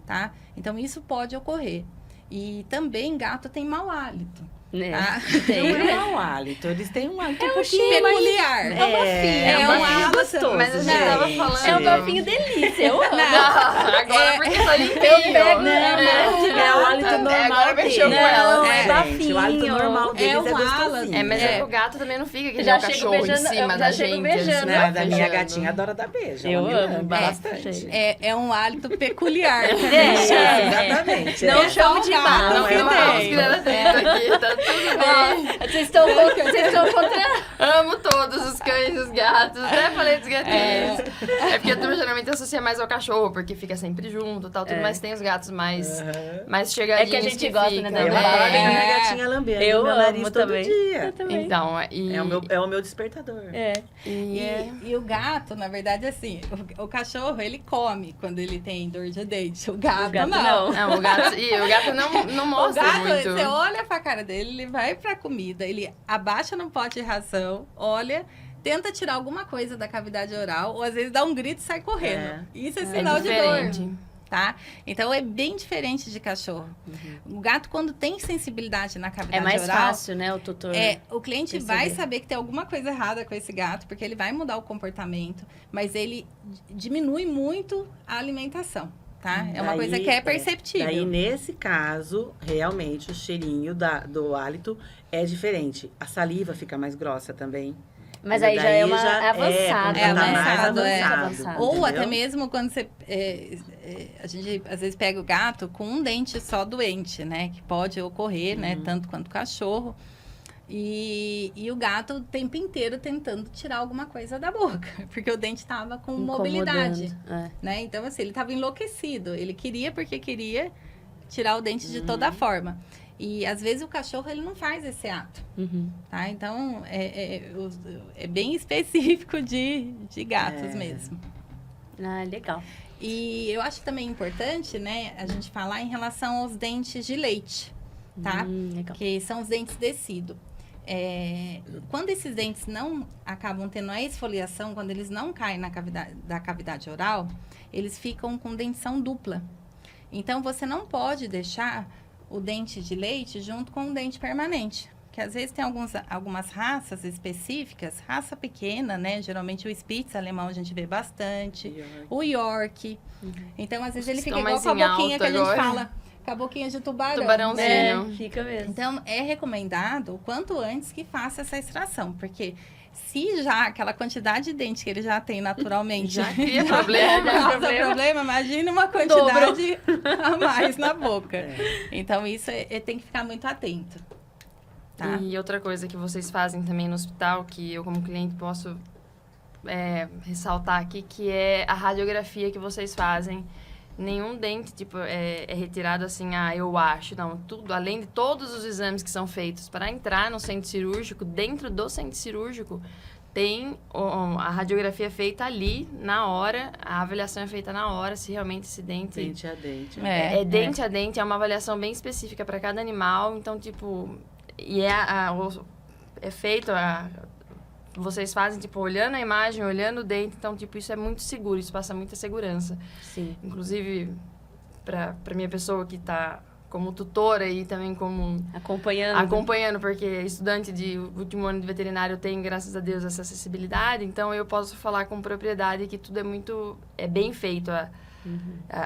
tá? Então, isso pode ocorrer. E também, gato tem mau hálito. Tá? Não é mau hálito, eles têm um hálito um pouquinho peculiar. É um hálito gostoso. Mas a gente tava falando... É um golfinho delícia, eu amo. Agora porque tá limpinho. É o hálito normal agora mexeu deles. com ela. Não, é Gente, bafinho. o hálito normal deles é um halo. gostosinho. Mas o gato também não fica que Já nem o chego cachorro beijando- em cima eu da já chego gente. beijando. assim, Né? Da minha beijando. gatinha adora dar beijo. Eu ela me amo ama bastante. É um hálito peculiar. Exatamente. Não é. chamo de gato, mal. Não, Não, não é vamos criar atrito aqui, tá tudo bem. Vocês estão contra... Amo todos os cães e os gatos, né? Falei dos gatinhos. É porque a turma geralmente associa mais ao cachorro, porque fica sempre junto e tal, tudo, mas tem os gatos mais chegadinhos. É que a gente gosta, né, ficam. da Eu adoro ver minha É. gatinha lambendo Eu meu amo nariz todo também. dia. Então, É o meu despertador. E o gato, na verdade, assim, o cachorro, ele come quando ele tem dor de dente. O gato não. Não, o gato não O mostra gato, muito. você olha pra cara dele, ele vai pra comida, ele abaixa no pote de ração, olha, tenta tirar alguma coisa da cavidade oral, ou às vezes dá um grito e sai correndo. Isso é sinal de dor, diferente. tá? Então, é bem diferente de cachorro. O gato, quando tem sensibilidade na É cavidade mais oral... fácil, né, o tutor. O cliente perceber. vai saber que tem alguma coisa errada com esse gato, porque ele vai mudar o comportamento, mas ele diminui muito a alimentação, tá? É uma coisa que é perceptível. Daí, nesse caso, realmente, o cheirinho do hálito é diferente. A saliva fica mais grossa também. Mas aí já é uma avançado, é né? avançado, Muito é. avançado. Ou entendeu? até mesmo quando você... a gente, às vezes, pega o gato com um dente só doente, né? Que pode ocorrer, né? Tanto quanto o cachorro. E o gato o tempo inteiro tentando tirar alguma coisa da boca. Porque o dente estava com mobilidade, Incomodando. né? Então, assim, ele estava enlouquecido. Ele queria porque queria tirar o dente de toda forma. E, às vezes, o cachorro, ele não faz esse ato, tá? Então, é bem específico de gatos mesmo. Ah, legal. E eu acho também importante, né, a gente falar em relação aos dentes de leite, tá? Legal. Que são os dentes decido. Quando esses dentes não acabam tendo a esfoliação, quando eles não caem na cavidade oral, eles ficam com dentição dupla. Então, você não pode deixar o dente de leite junto com o dente permanente. Que às vezes tem algumas raças específicas, raça pequena, né? Geralmente o Spitz alemão a gente vê bastante. O York. Então, às vezes ele fica igual com a boquinha que a gente fala. Com a boquinha de tubarão. Tubarãozinho. Fica mesmo. Então, é recomendado o quanto antes que faça essa extração. Porque se já aquela quantidade de dente que ele já tem naturalmente Já cria problema. causa problema, imagine uma quantidade a mais na boca. Então, isso tem que ficar muito atento. Tá? E outra coisa que vocês fazem também no hospital, que eu como cliente posso ressaltar aqui, que é a radiografia que vocês fazem. Nenhum dente, é retirado assim, eu acho. Não, tudo, além de todos os exames que são feitos para entrar no centro cirúrgico, dentro do centro cirúrgico, tem a radiografia feita ali, na hora, a avaliação é feita na hora, se realmente esse dente... Dente a dente. Dente a dente, é uma avaliação bem específica para cada animal, então, e é feito, vocês fazem, olhando a imagem, olhando o dente, então, isso é muito seguro, isso passa muita segurança. Sim. Inclusive, para minha pessoa que está como tutora e também como... Acompanhando, porque estudante de último ano de veterinário tem, graças a Deus, essa acessibilidade, então eu posso falar com propriedade que tudo é bem feito,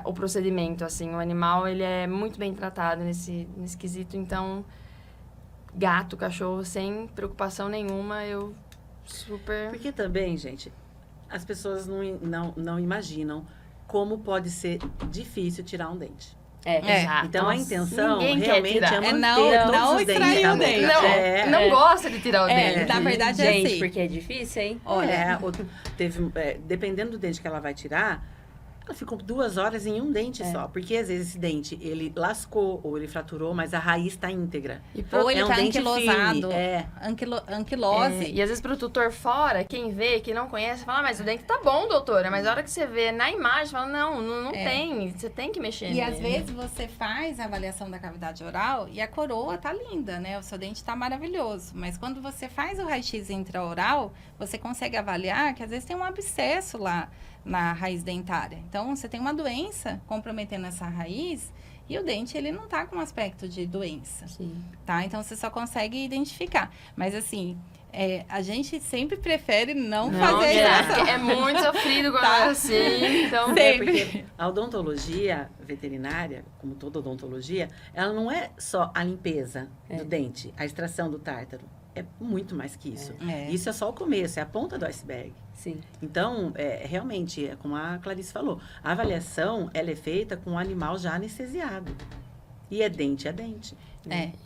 o procedimento, assim, o animal, ele é muito bem tratado nesse quesito, então, gato, cachorro, sem preocupação nenhuma, eu super... Porque também, gente, as pessoas não imaginam como pode ser difícil tirar um dente. Exato. Então, a intenção ninguém quer realmente tirar. é manter não todos os dentes extrair da o boca. dente. Não gosta de tirar o dente. Na verdade, Gente, assim. porque é difícil, hein? Olha, Dependendo do dente que ela vai tirar, Ela ficou 2 horas em um dente só. Porque às vezes esse dente, ele lascou ou ele fraturou, mas a raiz está íntegra. Ou ele tá dente anquilosado. firme, Anquilose. E às vezes pro tutor fora, quem vê, quem não conhece, fala, mas o dente tá bom, doutora. Mas a hora que você vê na imagem, fala, não tem. Você tem que mexer E nele. às vezes você faz a avaliação da cavidade oral e a coroa tá linda, né? O seu dente tá maravilhoso. Mas quando você faz o raio-x intraoral, você consegue avaliar que às vezes tem um abscesso lá na raiz dentária. Então, você tem uma doença comprometendo essa raiz e o dente, ele não tá com aspecto de doença. Sim. Tá? Então, você só consegue identificar. Mas, assim, a gente sempre prefere não fazer extração. É muito sofrido quando é assim. Então, porque a odontologia veterinária, como toda odontologia, ela não é só a limpeza do dente, a extração do tártaro. É muito mais que isso. Isso é só o começo, é a ponta do iceberg. Sim. Então, realmente, como a Clarice falou, a avaliação, ela é feita com o animal já anestesiado. E é dente.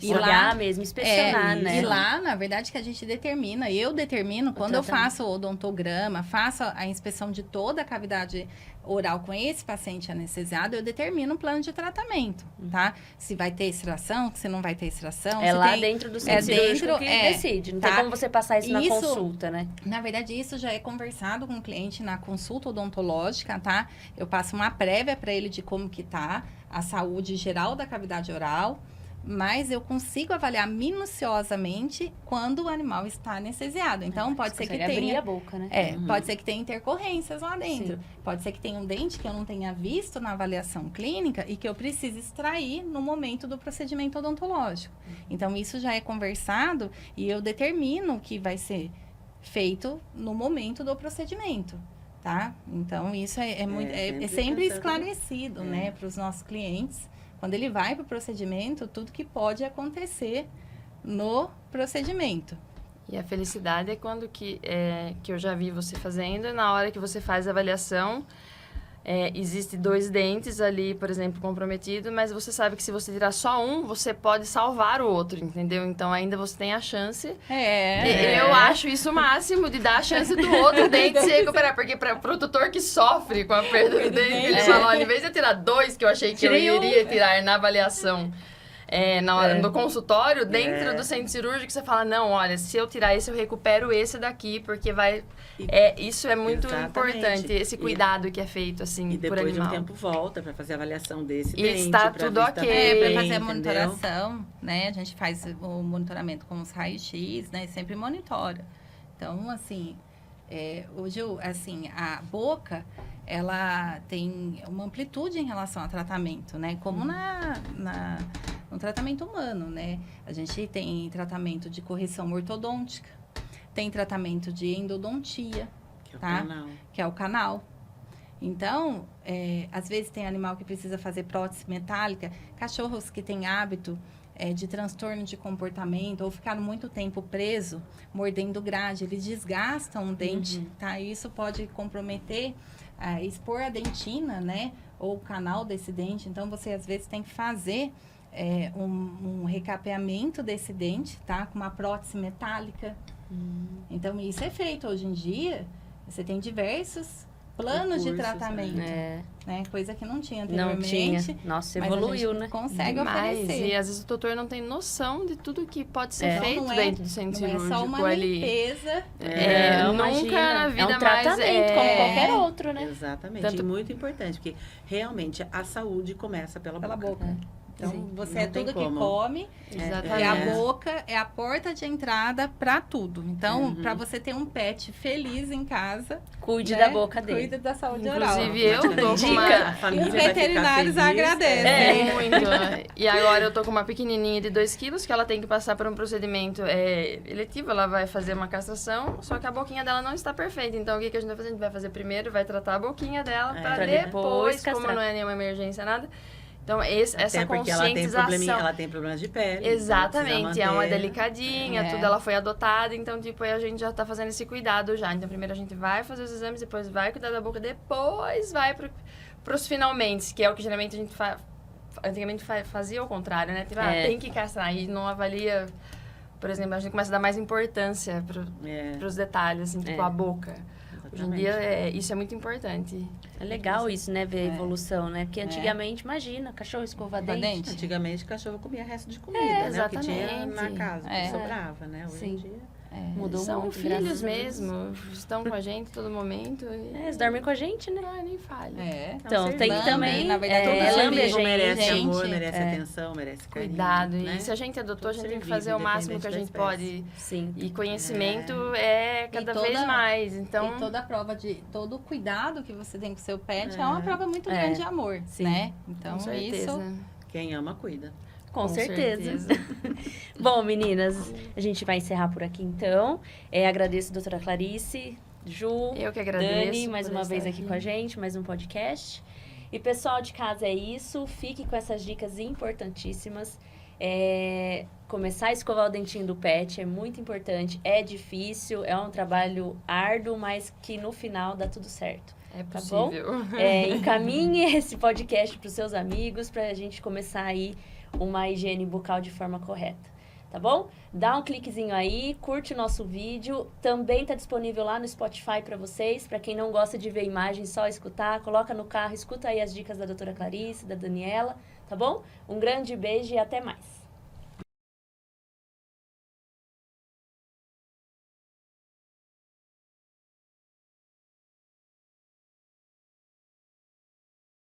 E olhar lá mesmo, inspecionar, né? E lá, na verdade, que a gente determina, eu determino, quando eu faço o odontograma, faço a inspeção de toda a cavidade oral com esse paciente anestesiado, eu determino o plano de tratamento, tá? Se vai ter extração, se não vai ter extração. É lá dentro do centro cirúrgico que decide. Não tem como você passar isso na consulta, né? Na verdade, isso já é conversado com o cliente na consulta odontológica, tá? Eu passo uma prévia para ele de como que tá a saúde geral da cavidade oral, mas eu consigo avaliar minuciosamente quando o animal está anestesiado. Então, pode ser que tenha... abrir a boca, né? Pode ser que tenha intercorrências lá dentro. Sim. Pode ser que tenha um dente que eu não tenha visto na avaliação clínica e que eu precise extrair no momento do procedimento odontológico. Então, isso já é conversado e eu determino o que vai ser feito no momento do procedimento, tá? Então, isso é sempre esclarecido, né, para os nossos clientes. Quando ele vai para o procedimento, tudo que pode acontecer no procedimento. E a felicidade é quando que eu já vi você fazendo, na hora que você faz a avaliação, existe 2 dentes ali, por exemplo, comprometidos, mas você sabe que se você tirar só um, você pode salvar o outro, entendeu? Então, ainda você tem a chance. Eu acho isso o máximo, de dar a chance do outro dente se recuperar, porque para o tutor que sofre com a perda do dente, ele fala, olha, em vez de eu tirar 2 que eu achei que eu iria tirar na avaliação, na hora do consultório, dentro do centro cirúrgico, você fala, não, olha, se eu tirar esse, eu recupero esse daqui, porque vai... isso é muito importante, esse cuidado que é feito, assim, por animal. E depois de um tempo volta para fazer a avaliação desse dente. E está tudo ok. Para fazer a monitoração, né? A gente faz o monitoramento com os raios-x, né? E sempre monitora. Então, assim, hoje, assim, a boca, ela tem uma amplitude em relação ao tratamento, né? Como no tratamento humano, né? A gente tem tratamento de correção ortodôntica, tem tratamento de endodontia, que é o canal. Então, às vezes tem animal que precisa fazer prótese metálica, cachorros que têm hábito de transtorno de comportamento ou ficaram muito tempo preso, mordendo grade, eles desgastam o dente, tá? E isso pode comprometer, expor a dentina, né? Ou o canal desse dente. Então, você às vezes tem que fazer um recapeamento desse dente, tá? Com uma prótese metálica. Então, isso é feito hoje em dia. Você tem diversos planos de tratamento, né? Coisa que não tinha anteriormente. Não tinha. Nossa, evoluiu, né? Consegue oferecer. E às vezes o doutor não tem noção de tudo que pode ser feito dentro do centro cirúrgico. Não é só uma limpeza. Nunca na vida é um tratamento como qualquer outro, né? Exatamente. E muito importante, porque realmente a saúde começa pela boca. Então, você é tudo que come. Exatamente. E a boca é a porta de entrada para tudo. Então, para você ter um pet feliz em casa... Cuide da boca dele. Cuide da saúde oral. Inclusive, eu tô com uma... E os veterinários agradecem. Muito. E agora eu tô com uma pequenininha de 2 quilos, que ela tem que passar por um procedimento eletivo. Ela vai fazer uma castração, só que a boquinha dela não está perfeita. Então, o que a gente vai fazer? A gente vai fazer primeiro, vai tratar a boquinha dela, para depois, como não é nenhuma emergência, nada... Então, essa conscientização... Ela tem problemas de pele. Exatamente, é uma delicadinha, tudo, ela foi adotada, então, tipo, a gente já tá fazendo esse cuidado já. Então, primeiro a gente vai fazer os exames, depois vai cuidar da boca, depois vai pros finalmente, que é o que geralmente a gente antigamente fazia ao contrário, né? Tipo, tem que castrar, e não avalia... Por exemplo, a gente começa a dar mais importância pros detalhes, assim, tipo, a boca. Hoje em dia, isso é muito importante. É legal isso, né? Ver a evolução, né? Porque antigamente, imagina, cachorro escova dente. Antigamente, o cachorro comia resto de comida, né? O que tinha na casa, que sobrava, né? Hoje em dia... Mudou São muito, filhos mesmo, estão com a gente todo momento. Eles dormem com a gente, né? Ah, nem falha. Então, tem que também... na verdade, todo lambe ser vivo merece gente. amor, merece atenção, merece carinho. Cuidado. Né? E se a gente adotou, a gente Todo tem que ser fazer o vivo, máximo que a gente independente pode. Sim. E conhecimento é cada vez mais. Então, E toda a prova todo o cuidado que você tem com o seu pet é uma prova muito grande de amor, né? Então, com certeza. isso... Quem ama, cuida. Com certeza. Bom, meninas, a gente vai encerrar por aqui, então. Agradeço a doutora Clarice, Ju, eu que agradeço Dani, mais por uma estar vez aqui com a gente, mais um podcast. E, pessoal de casa, é isso. Fique com essas dicas importantíssimas. Começar a escovar o dentinho do pet é muito importante, é difícil, é um trabalho árduo, mas que no final dá tudo certo. É Tá possível. bom? Encaminhe esse podcast para os seus amigos, para a gente começar aí uma higiene bucal de forma correta, tá bom? Dá um cliquezinho aí, curte o nosso vídeo, também tá disponível lá no Spotify para vocês, para quem não gosta de ver imagem, só escutar, coloca no carro, escuta aí as dicas da doutora Clarice, da Daniela, tá bom? Um grande beijo e até mais!